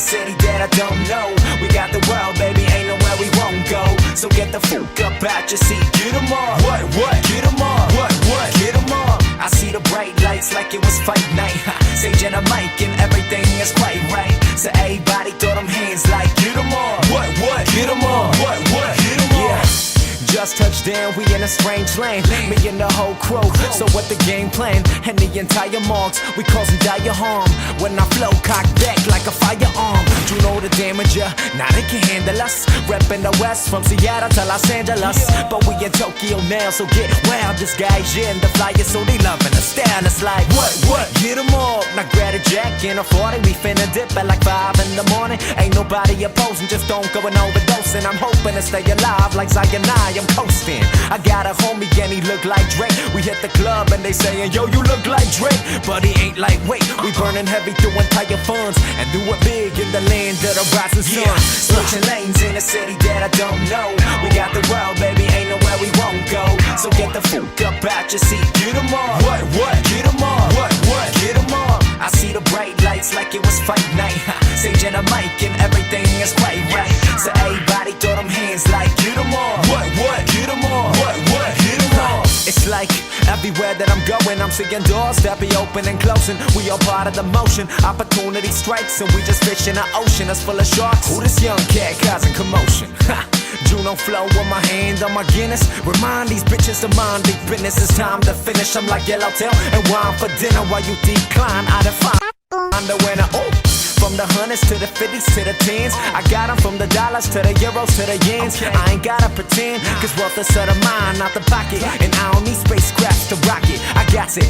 a city that I don't know. We got the world, baby, ain't nowhere we won't go. So get the fuck up out your seat, get 'em all. What? Get 'em all. What? Get 'em all. I see the bright lights like it was fight night. Sage and a mic and everything is quite right. So everybody throw them hands like, get 'em all. What? Get 'em all. What? Get 'em all. Yeah. Just touched down, we in a strange lane. Me and the whole crew, so what the game plan? And the entire marks, we causing dire harm. When I flow, cock back like a firearm. You know the damage, now they can handle us. Reppin' the west, from Seattle to Los Angeles. But we in Tokyo now, so get wild. This guy's in the flyer, so they loving the style. It's like, what? Get 'em all. Now grab a jack in a 40, we finna dip at like 5 in the morning. Ain't nobody opposing, just don't go and overdosing. I'm hoping to stay alive like Zion. I'm coasting. I got a homie and he look like Drake. We hit the club and they saying, yo, you look like Drake. But he ain't lightweight. We burning heavy through entire funds and do it big in the land of the rising sun. Switching lanes in a city that I don't know. We got the world, baby, ain't nowhere we won't go. So get the fuck up out your seat, get 'em all. What? Get 'em all. What? Get 'em all. I see the bright lights like it was fight night. Sage and a mic and everything is quite right. So everybody throw them hands like, get 'em all. What? Get 'em all. What? Get 'em all. It's like everywhere that I'm going, I'm seeing doors that be open and closing. We all part of the motion. Opportunity strikes and we just fish in an ocean that's full of sharks. Who this young cat causing commotion? Juno flow with my hand on my Guinness. Remind these bitches to mind their business. It's time to finish. I'm like Yellowtail and wine for dinner while you decline. I define I'm the winner. Ooh. From the hundreds to the 50s to the tens, I got 'em from the dollars to the euros to the yens. I ain't gotta pretend, cause wealth is of the mind, not the pocket. And I don't need spacecrafts to rock it. I got it,